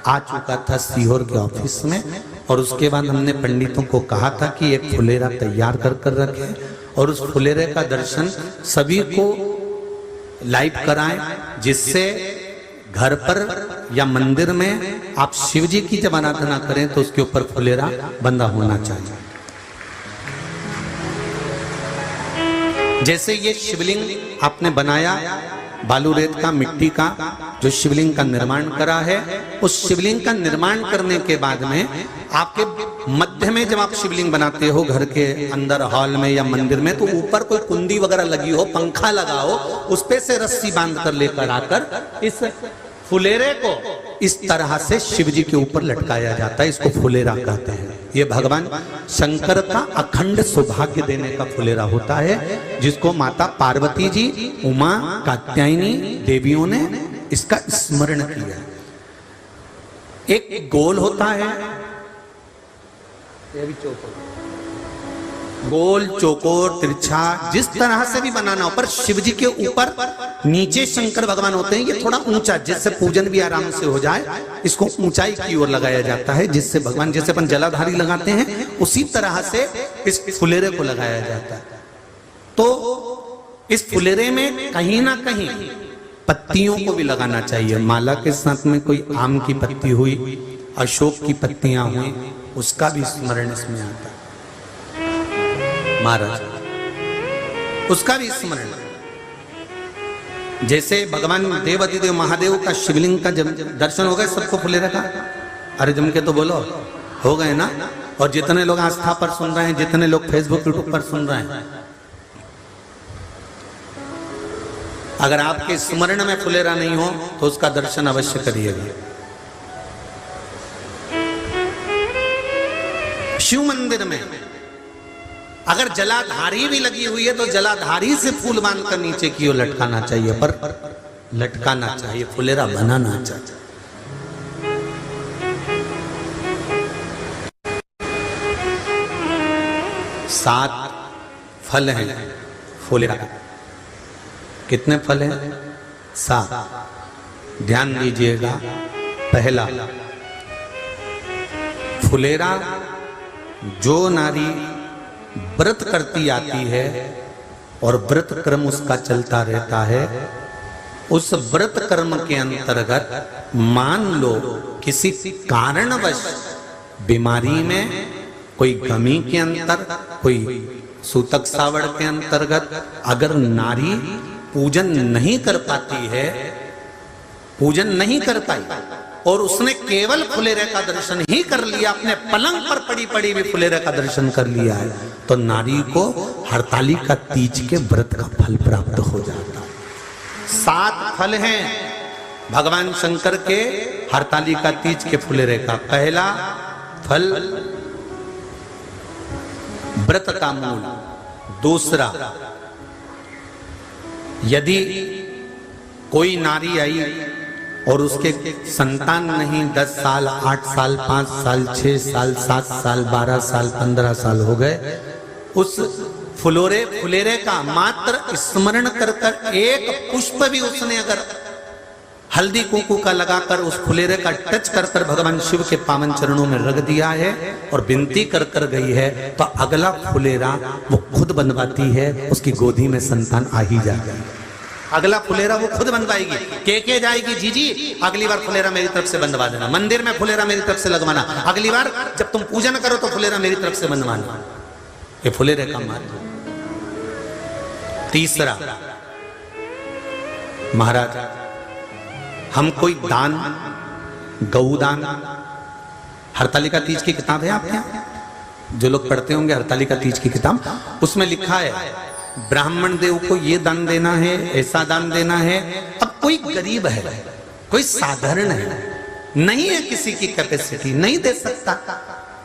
Speaker 1: आ चुका था सीहोर के ऑफिस में, और उसके बाद हमने पंडितों को कहा था कि एक फुलेरा तैयार कर कर रखें और उस फुलेरे का दर्शन सभी को लाइव कराएं, जिससे घर पर या मंदिर में आप शिव जी की जब आराधना करें तो उसके ऊपर फुलेरा बंधा होना चाहिए। जैसे ये शिवलिंग आपने बनाया बालू रेत का, मिट्टी का, जो शिवलिंग का निर्माण करा है, उस शिवलिंग का निर्माण करने के बाद में आपके मध्य में जब आप शिवलिंग बनाते हो घर के अंदर हॉल में या मंदिर में, तो ऊपर कोई कुंडी वगैरह लगी हो, पंखा लगा हो, उस पे से रस्सी बांध कर लेकर आकर इस फुलेरे को इस तरह से शिव जी के ऊपर लटकाया जाता है। इसको फुलेरा कहते हैं। ये भगवान शंकर का अखंड सौभाग्य देने का फुलेरा होता है, जिसको माता पार्वती जी, उमा, कात्यायनी देवियों ने इसका स्मरण किया। एक गोल होता है, गोल, चौकोर, तिरछा, जिस तरह से भी बनाना हो, पर शिव जी के ऊपर नीचे शंकर भगवान होते हैं। ये थोड़ा ऊंचा, जिससे पूजन भी आराम से हो जाए, इसको ऊंचाई की ओर लगाया जाता है, जिससे भगवान, जैसे अपन जलाधारी लगाते हैं, उसी तरह से इस फुलेरे को लगाया जाता है। तो इस फुलेरे में कहीं ना कहीं पत्तियों को भी लगाना चाहिए। माला के साथ में कोई आम की पत्ती हुई, अशोक की पत्तियां हुई, उसका भी स्मरण इसमें आता है महाराज, उसका भी स्मरण। जैसे भगवान देवाधिदेव महादेव का शिवलिंग का जब दर्शन हो गए, सबको फुलेरा का, अरे जम के तो बोलो, हो गए ना? और जितने लोग आस्था पर सुन रहे हैं, जितने लोग फेसबुक यूट्यूब पर सुन रहे हैं, अगर आपके स्मरण में फुलेरा नहीं हो तो उसका दर्शन अवश्य करिएगा। शिव मंदिर में अगर जलाधारी भी लगी हुई है तो जलाधारी से फूल बांधकर नीचे की ओर लटकाना चाहिए, पर लटकाना चाहिए, फुलेरा बनाना चाहिए। सात फल हैं फुलेरा। कितने फल हैं? 7। ध्यान दीजिएगा। पहला, फुलेरा जो नारी व्रत करती आती है और व्रत कर्म उसका चलता रहता है, उस व्रत कर्म के अंतर्गत मान लो किसी कारणवश बीमारी में, कोई गमी के अंतर, कोई सूतक सावड़ के अंतर्गत अगर नारी पूजन नहीं कर पाती है, पूजन नहीं कर पाई और उसने केवल फुलेरे का दर्शन ही कर लिया, अपने पलंग पर पड़ी पड़ी भी फुलेरे का दर्शन कर लिया है, तो नारी को हरतालिका तीज के व्रत का फल प्राप्त हो जाता है। 7 फल हैं भगवान शंकर के हरतालिका तीज के फुलेरे का। पहला फल व्रत का मूल, दूसरा यदि कोई नारी आई और उसके संतान नहीं, 10 साल, 8 साल, 5 साल, 6 साल, 7 साल, 12 साल, 15 साल हो गए, उस फुलेरे का मात्र स्मरण कर कर एक पुष्प भी उसने अगर हल्दी कुंकू का लगाकर उस फुलेरे का टच कर कर भगवान शिव के पावन चरणों में रख दिया है और विनती कर कर गई है, तो अगला फुलेरा वो खुद बनवाती है, उसकी गोदी में संतान आ ही जाएगा। अगला फुलेरा वो खुद बनवाएगी, के जाएगी, जीजी अगली बार फुलेरा मेरी तरफ से बनवा देना, मंदिर में फुलेरा मेरी तरफ से लगवाना, अगली बार जब तुम पूजन करो तो फुलेरा मेरी तरफ से बनवाना। ये फुलेरे का महत्व। तीसरा, महाराज हम कोई दान, गौदान, हरतालिका तीज की किताब है आपके यहाँ, जो लोग पढ़ते होंगे हरतालिका तीज की किताब, उसमें लिखा है ब्राह्मण देव को ये दान देना है, ऐसा दान देना है। अब कोई गरीब है, कोई साधारण है, नहीं है किसी की कैपेसिटी, नहीं दे सकता,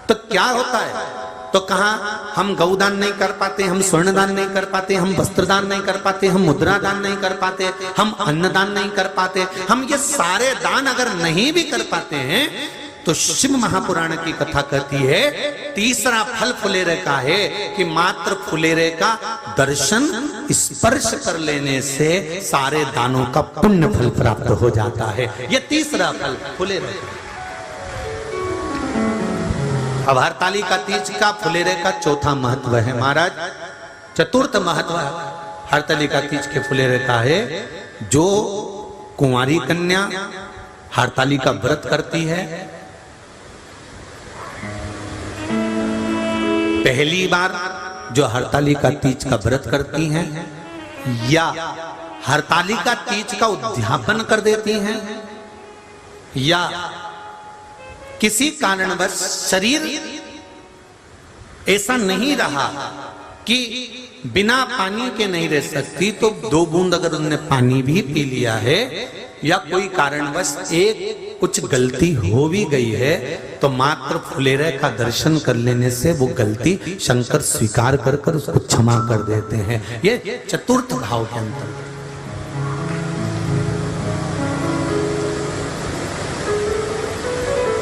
Speaker 1: तो क्या होता है? तो कहा हम गौदान नहीं कर पाते, हम स्वर्ण दान नहीं कर पाते, हम वस्त्र दान नहीं कर पाते, हम मुद्रा दान नहीं कर पाते, हम अन्नदान नहीं कर पाते। हम ये सारे दान अगर नहीं भी कर पाते हैं तो शिव महापुराण की कथा कहती है तीसरा फल फुलेरे का है कि मात्र फुलेरे का दर्शन स्पर्श कर लेने से सारे दानों का पुण्य फल प्राप्त हो जाता है। यह तीसरा फल फुलेरे। अब हरतालिका तीज का फुलेरे का चौथा महत्व है महाराज। चतुर्थ महत्व हरतालिका तीज के फुलेरे का है, जो कुंवारी कन्या हरतालिका व्रत करती है, पहली बार जो हरतालिका तीज का व्रत करती हैं या हरतालिका तीज का उद्यापन कर देती हैं या किसी कारणवश शरीर ऐसा नहीं रहा कि बिना पानी के नहीं रह सकती, तो 2 बूंद अगर उन्होंने पानी भी पी लिया है या कोई कारणवश एक कुछ गलती हो भी गई है, तो मात्र फुलेरे का दर्शन कर लेने से वो गलती शंकर स्वीकार कर कर उसको क्षमा कर देते हैं। ये चतुर्थ भाव के अंतर।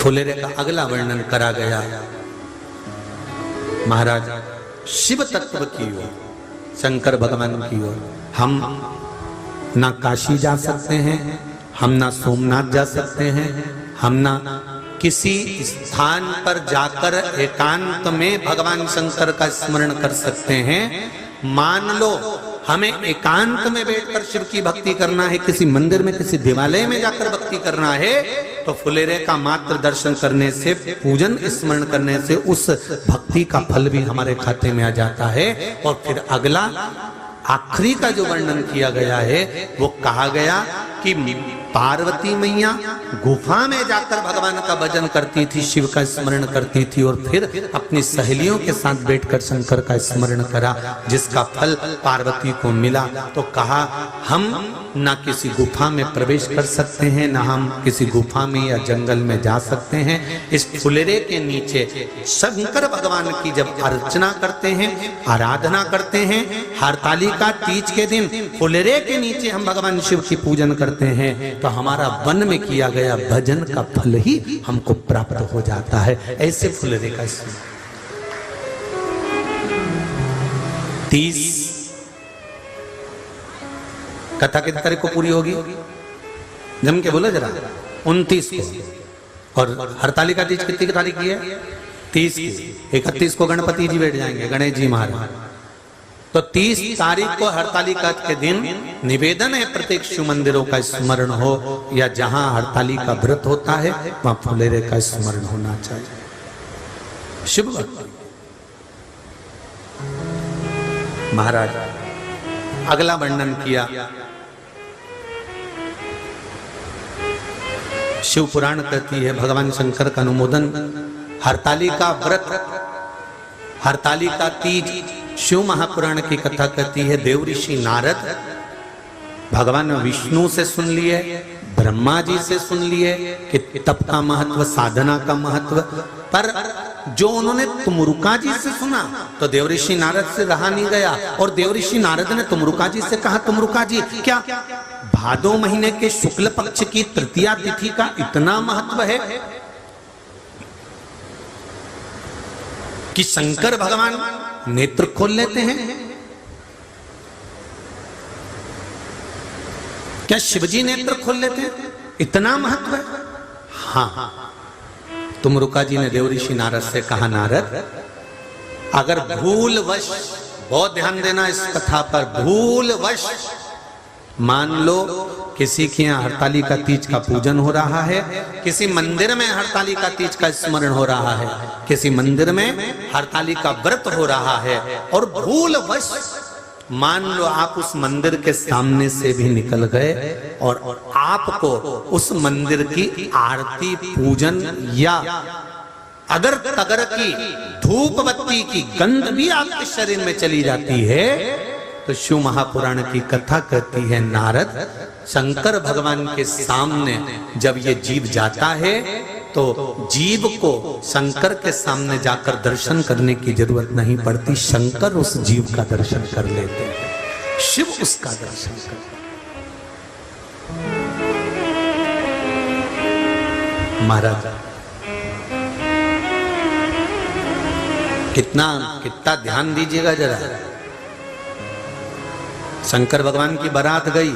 Speaker 1: फुलेरे का अगला वर्णन करा गया महाराज शिव तत्व की ओर, शंकर भगवान की ओर। हम ना काशी जा सकते हैं, हम ना सोमनाथ जा सकते हैं, हम ना किसी स्थान पर जाकर एकांत में भगवान शंकर का स्मरण कर सकते हैं। मान लो हमें एकांत में बैठकर शिव की भक्ति करना है, किसी मंदिर में किसी देवालय में जाकर भक्ति करना है, तो फुलेरे का मात्र दर्शन करने से, पूजन स्मरण करने से उस भक्ति का फल भी हमारे खाते में आ जाता है। और फिर अगला आखिरी का जो वर्णन किया गया है वो कहा गया कि पार्वती मैया गुफा में जाकर भगवान का भजन करती थी, शिव का स्मरण करती थी और फिर अपनी सहेलियों के साथ बैठकर शंकर का स्मरण करा, जिसका फल पार्वती को मिला। तो कहा हम ना किसी गुफा में प्रवेश कर सकते हैं, ना हम किसी गुफा में या जंगल में जा सकते हैं। इस फुलेरे के नीचे शंकर भगवान की जब अर्चना करते हैं, आराधना करते हैं, हरतालिका तीज के दिन फुलेरे के नीचे हम भगवान शिव की पूजन करते हैं, तो हमारा वन में किया गया भजन का फल ही हमको प्राप्त हो जाता है। ऐसे फुलेरे का 30 कथा कितनी तारीख को पूरी होगी? जम के बोलो जरा। 29 को। और हरतालिका तीज कितनी की तारीख की है? 30 की। 31 को गणपति जी बैठ जाएंगे, गणेश जी महाराज। तो 30 तारीख को हरतालिका के दिन निवेदन है प्रत्येक शिव मंदिरों का स्मरण हो, या जहां हरतालिका व्रत होता है वहां फुलेरे का स्मरण होना चाहिए। शिव भक्ति। महाराज अगला वर्णन किया शिव पुराण कहती है, भगवान शंकर का अनुमोदन हरतालिका व्रत, हरतालिका तीज शिव महापुराण की कथा कहती है। देव ऋषि नारद भगवान विष्णु से सुन लिए, ब्रह्मा जी से सुन लिए कि तप का महत्व, साधना का महत्व, पर जो उन्होंने तुमरुका जी से सुना, तो देवऋषि नारद से रहा नहीं गया और देवऋषि नारद ने तुमरुका जी से कहा, तुमरुका जी क्या भादो महीने के शुक्ल पक्ष की तृतीया तिथि का इतना महत्व है कि शंकर भगवान नेत्र खोल लेते हैं? क्या शिवजी नेत्र खोल लेते हैं? इतना महत्व है? हाँ। तुमरुका जी ने देवऋषि नारद से कहा, नारद अगर भूलवश, बहुत ध्यान देना इस कथा पर, भूलवश मान लो किसी के यहाँ हरतालिका तीज का पूजन हो रहा है, किसी मंदिर में हरतालिका तीज का स्मरण हो रहा है, किसी मंदिर में हरतालिका व्रत हो रहा है, और भूलवश मान लो आप उस मंदिर के सामने से भी निकल गए और आपको उस मंदिर की आरती, पूजन या अगर तगर की धूप बत्ती की गंध भी आपके शरीर में चली जाती है, तो शिव महापुराण की कथा कहती है, नारद शंकर भगवान के सामने जब ये जीव जाता है तो जीव को शंकर के सामने जाकर दर्शन करने की जरूरत नहीं पड़ती, शंकर उस जीव का दर्शन कर लेते हैं, शिव उसका दर्शन करते हैं। महाराज कितना ध्यान दीजिएगा जरा। शंकर भगवान की बारात गई,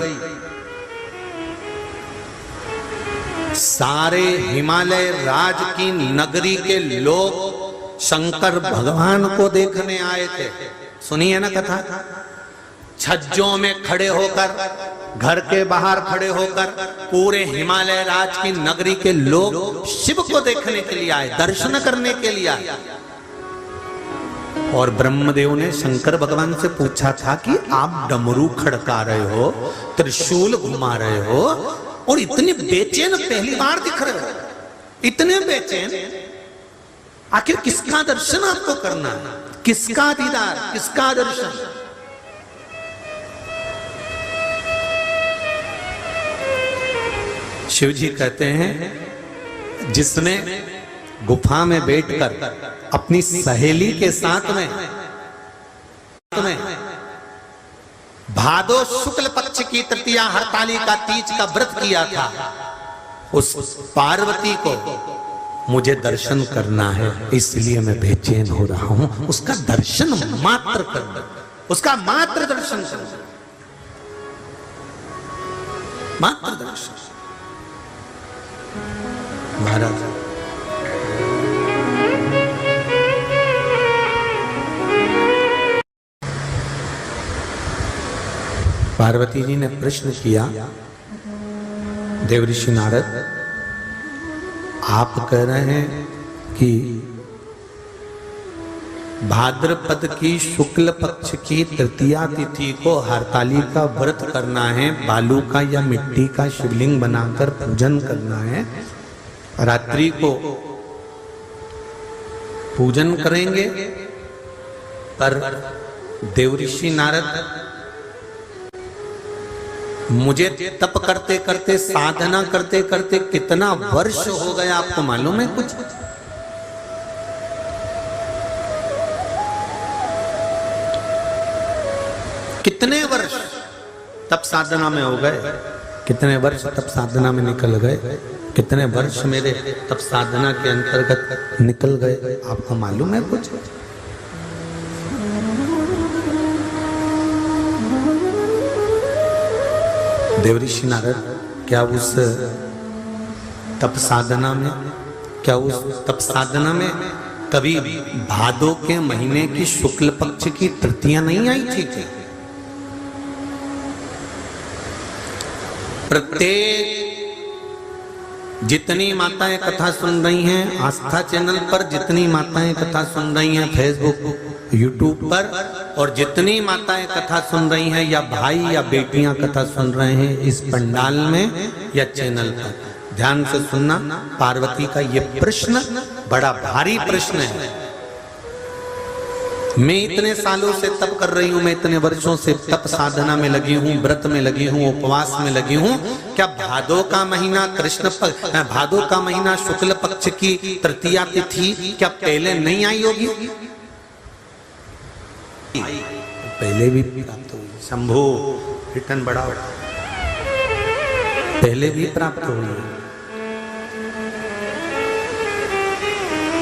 Speaker 1: सारे हिमालय राज की नगरी के लोग शंकर भगवान को देखने आए थे। सुनिए ना कथा। छज्जों में खड़े होकर, घर के बाहर खड़े होकर पूरे हिमालय राज की नगरी के लोग शिव को देखने के लिए आए, दर्शन करने के लिए आए। और ब्रह्मदेव ने शंकर भगवान से पूछा था कि आप डमरू खड़का रहे हो, त्रिशूल घुमा रहे हो और इतने बेचैन पहली बार दिख रहे हो, इतने बेचैन, आखिर किसका दर्शन आपको करना है? किसका दीदार, किसका दर्शन? शिव जी कहते हैं, जिसने गुफा में बैठकर अपनी सहेली के साथ में भादो शुक्ल पक्ष की तृतीया हरतालिका तीज का व्रत किया था, उस पार्वती को मुझे दर्शन करना है, इसलिए मैं बेचैन हो रहा हूं। उसका दर्शन मात्र करना, उसका मात्र दर्शन करना, मात्र दर्शन। महाराज पार्वती जी ने प्रश्न किया, देवऋषि नारद आप कह रहे हैं कि भाद्रपद की शुक्ल पक्ष की तृतीया तिथि को हरतालिका व्रत करना है, बालू का या मिट्टी का शिवलिंग बनाकर पूजन करना है, रात्रि को पूजन करेंगे, पर देवऋषि नारद मुझे तप करते करते, साधना करते करते कितना वर्ष हो गया आपको मालूम है कुछ? कितने वर्ष तप साधना में हो गए, कितने वर्ष तप साधना में निकल गए, कितने वर्ष मेरे तप साधना के अंतर्गत निकल गए, आपको मालूम है कुछ? देवऋषि नारद क्या उस तप साधना में कभी भादो के महीने की शुक्ल पक्ष की तृतीया नहीं आई थी क्या? प्रत्येक जितनी माताएं कथा सुन रही हैं आस्था चैनल पर, जितनी माताएं कथा सुन रही हैं फेसबुक यूट्यूब पर, और जितनी माताएं कथा सुन रही हैं या भाई या बेटियां कथा सुन रहे हैं इस पंडाल में या चैनल पर, ध्यान से सुनना। पार्वती का ये प्रश्न बड़ा भारी प्रश्न है। मैं इतने सालों से तप कर रही हूं, मैं इतने वर्षों से तप साधना में लगी हूं, व्रत में लगी हूं, उपवास में लगी हूं। क्या भादो का महीना भादो का महीना शुक्ल पक्ष की तृतीया तिथि क्या पहले नहीं आई होगी? पहले भी प्राप्त हुई। शंभो रिटर्न बढ़ाओ, पहले भी प्राप्त हुई,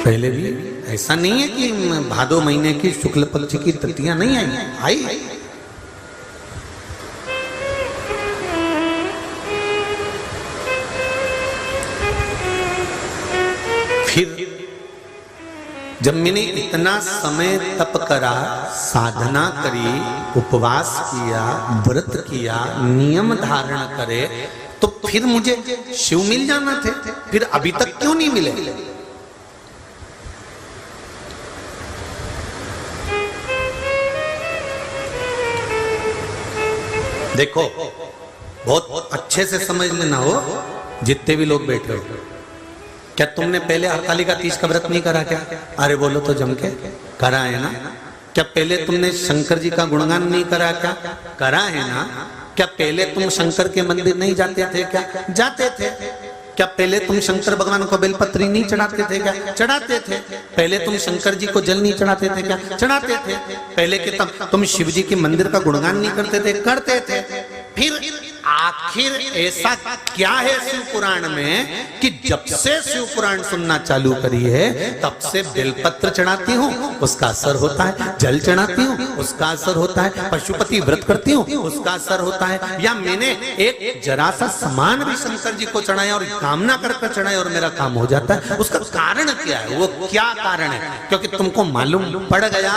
Speaker 1: पहले भी। ऐसा नहीं है कि भादो महीने की शुक्ल पक्ष की तृतीया नहीं आई। फिर जब मैंने इतना समय तप करा, साधना करी, उपवास किया, व्रत किया, नियम धारण करे, तो फिर मुझे शिव मिल जाना थे। फिर अभी तक क्यों नहीं मिले? देखो, बहुत अच्छे से समझ लेना हो, जितने भी लोग बैठे हो। क्या तुमने पहले हरतालिका तीज का व्रत नहीं करा क्या? अरे बोलो तो जम के, करा है ना? क्या पहले तुमने शंकर जी का गुणगान नहीं करा क्या? करा है ना? क्या पहले तुम शंकर के मंदिर नहीं जाते थे क्या? जाते थे। क्या पहले तुम शंकर भगवान को बेलपत्री नहीं चढ़ाते थे क्या? चढ़ाते थे। पहले तुम शंकर जी को जल नहीं चढ़ाते थे क्या? चढ़ाते थे। पहले के तुम शिव जी के मंदिर का गुणगान नहीं करते थे? करते थे। फिर आखिर ऐसा क्या है शिव पुराण में कि जब से शिव पुराण सुनना चालू करी है तब से बेलपत्र चढ़ाती हूँ, उसका असर होता है। जल चढ़ाती हूँ, उसका असर होता है। पशुपति व्रत करती हूँ, उसका असर होता है। या मैंने एक जरा सा सामान भी शंकर जी को चढ़ाया और कामना कर चढ़ाया और मेरा काम हो जाता है। उसका कारण क्या है? वो क्या कारण है? क्योंकि तुमको मालूम पड़ गया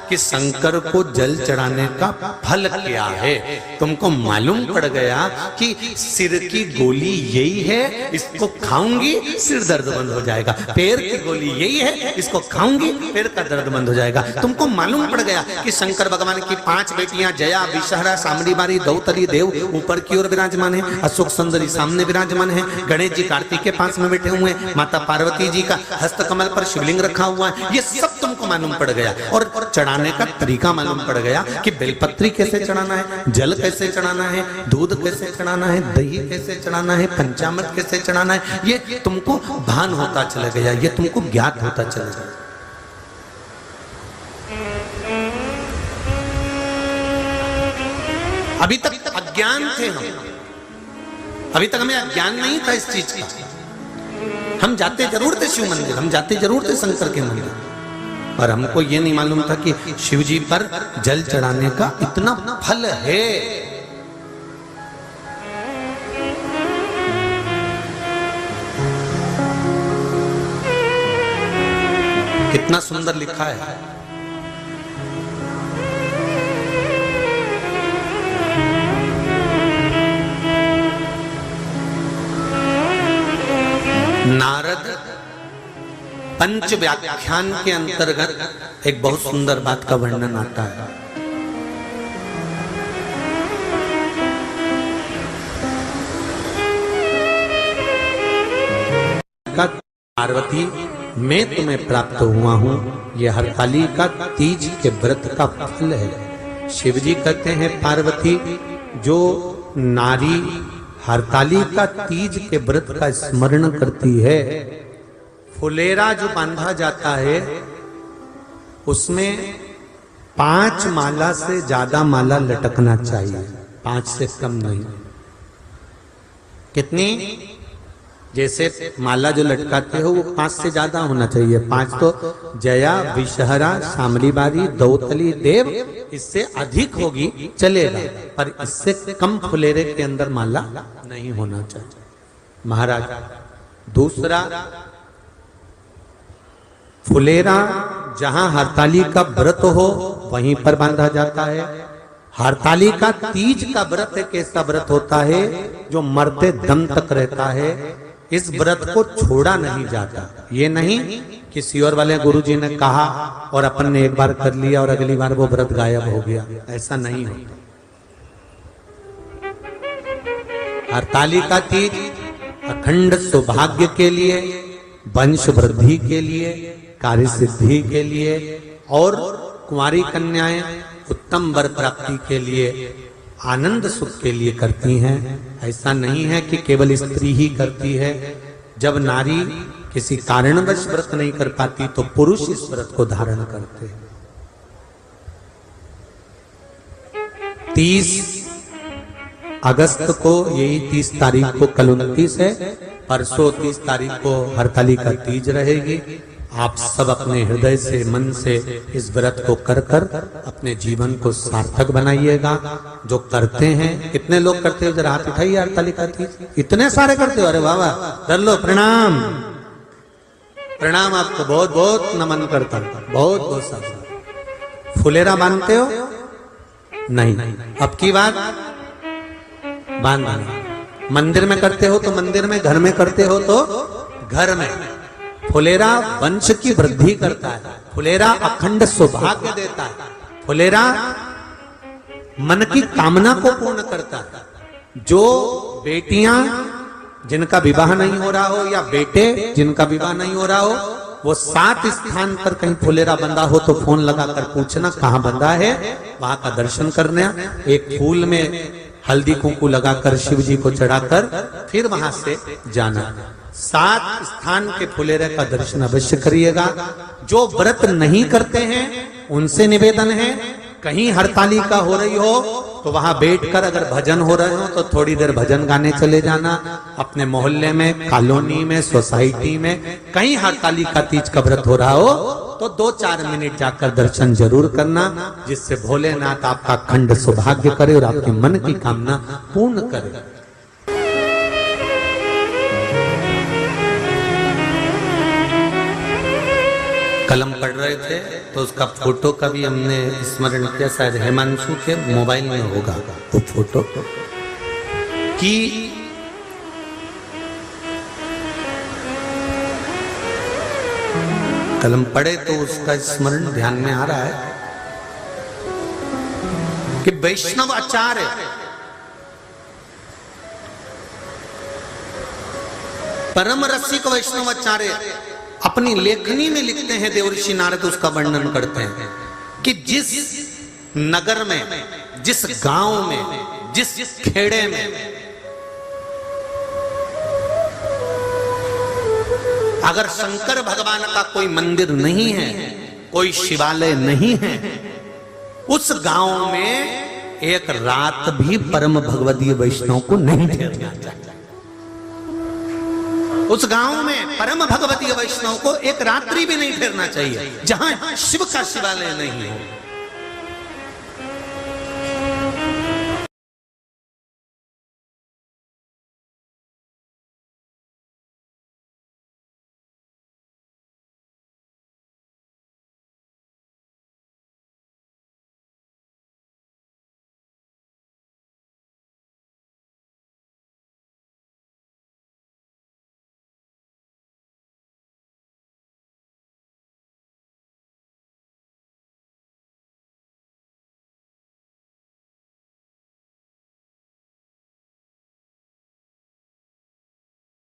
Speaker 1: कि शंकर को जल चढ़ाने का फल क्या है। तुमको मालूम पड़ गया कि सिर की गोली यही है, इसको खाऊंगी सिर दर्द बंद हो जाएगा। पैर की गोली यही है, इसको खाऊंगी पैर का दर्द बंद हो जाएगा। तुमको मालूम पड़ गया कि शंकर भगवान की 5 बेटियां जया, विषहरा, सामरीबारी, दौतली देव ऊपर की ओर विराजमान है, अशोक सुंदरी सामने विराजमान है, गणेश जी कार्तिक के पास में बैठे हुए हैं, माता पार्वती जी का हस्त कमल पर शिवलिंग रखा हुआ है। ये सब तुमको मालूम पड़ गया और चढ़ाने का तरीका मालूम पड़ गया कि बेलपत्री कैसे चढ़ाना है, जल कैसे चढ़ाना है, दूध कैसे चढ़ाना है, दही कैसे चढ़ाना है, पंचामृत कैसे चढ़ाना है। ये तुमको भान होता चला गया, ये तुमको ज्ञात होता चला गया। अभी तक अज्ञान थे हम, अभी तक हमें अज्ञान नहीं था इस चीज का। हम जाते जरूर थे शिव मंदिर, हम जाते जरूर थे शंकर के मंदिर, पर हमको ये नहीं मालूम था कि शिव जी पर जल चढ़ाने का इतना फल है। कितना सुंदर लिखा है। नारद पंच व्याख्यान के अंतर्गत एक बहुत सुंदर बात का वर्णन आता है। पार्वती, मैं तुम्हें प्राप्त हुआ हूं, यह हरतालिका तीज के व्रत का फल है। शिव जी कहते हैं पार्वती, जो नारी हरतालिका तीज के व्रत का स्मरण करती है, फुलेरा जो बांधा जाता है उसमें 5 माला से ज्यादा माला लटकना चाहिए, 5 से कम नहीं। कितनी? जैसे माला जो लटकाते हो वो 5 से ज्यादा होना चाहिए। 5 तो जया, विषहरा, सामरीबारी, दौतली, देव, इससे अधिक होगी चलेगा, पर इससे कम फुलेरे के अंदर माला नहीं होना चाहिए महाराज। दूसरा, फुलेरा जहां हरतालिका व्रत हो वहीं पर बांधा जाता है। हरतालिका तीज का व्रत एक ऐसा व्रत होता है जो मरते दम तक रहता है। इस व्रत को छोड़ा नहीं जाता। ये नहीं कि सियोर वाले गुरुजी ने कहा और अपन ने एक बार कर लिया और अगली बार वो व्रत गायब हो गया, ऐसा नहीं होता। हरतालिका तीज अखंड सौभाग्य के लिए, वंश वृद्धि के लिए, कार्य सिद्धि के लिए और कुंवारी कन्याएं उत्तम वर प्राप्ति के लिए, आनंद सुख के लिए करती हैं। ऐसा नहीं है कि केवल स्त्री ही करती है। जब नारी किसी कारणवश व्रत नहीं कर पाती तो पुरुष इस व्रत को धारण करते हैं। 30 अगस्त को, यही 30 तारीख को, कल 29 है, परसों 30 तारीख को हरतालिका तीज रहेगी। आप सब अपने हृदय से, मन से इस व्रत को कर कर अपने जीवन को सार्थक बनाइएगा। जो करते हैं, कितने लोग करते हो, जरा हाथ उठाइए। हरतालिका तीज इतने सारे करते हो, अरे वाह वाह, कर लो, प्रणाम प्रणाम, आपको बहुत बहुत नमन करता हूं, बहुत बहुत सारा। फुलेरा बांधते हो? नहीं, अब की बात बांधना। मंदिर में करते हो तो मंदिर में, घर में करते हो तो घर में। फुलेरा वंश की वृद्धि करता है, फुलेरा अखंड सौभाग्य देता है, फुलेरा मन की कामना को पूर्ण करता है। जो बेटियां जिनका विवाह नहीं हो रहा हो या बेटे जिनका विवाह नहीं हो रहा हो, वो 7 स्थान पर कहीं फुलेरा बंधा हो तो फोन लगाकर पूछना कहाँ बंधा है, वहां का दर्शन करना। एक फूल में हल्दी कुंकू लगाकर शिव जी को चढ़ाकर फिर वहां से जाना। 7 स्थान के फुलेरे का दर्शन अवश्य करिएगा। जो व्रत नहीं करते हैं उनसे निवेदन है, कहीं हरतालिका हो रही हो तो वहां बैठकर अगर भजन हो रहे हो तो थोड़ी देर भजन गाने चले जाना। अपने मोहल्ले में, कॉलोनी में, सोसाइटी में कहीं हरतालिका तीज का व्रत हो रहा हो तो 2-4 मिनट जाकर दर्शन जरूर करना, जिससे भोलेनाथ आपका अखंड सौभाग्य करे और आपके मन की कामना पूर्ण करे। कलम पढ़ रहे थे तो उसका फोटो का भी हमने स्मरण किया, शायद हेमांशु के मोबाइल में होगा वो फोटो, कि कलम पढ़े तो उसका स्मरण ध्यान में आ रहा है कि वैष्णव आचार्य परम रसिक वैष्णव आचार्य अपनी लेखनी में लिखते हैं, देवर्षि नारद उसका वर्णन करते हैं कि जिस नगर में, जिस गांव में, जिस खेड़े में अगर शंकर भगवान का कोई मंदिर नहीं है, कोई शिवालय नहीं है, उस गांव में एक रात भी परम भगवदीय वैष्णव को नहीं ठहरना चाहिए। उस गांव में परम भगवदीय वैष्णव को एक रात्रि भी नहीं ठहरना चाहिए जहां शिव का शिवालय नहीं हो।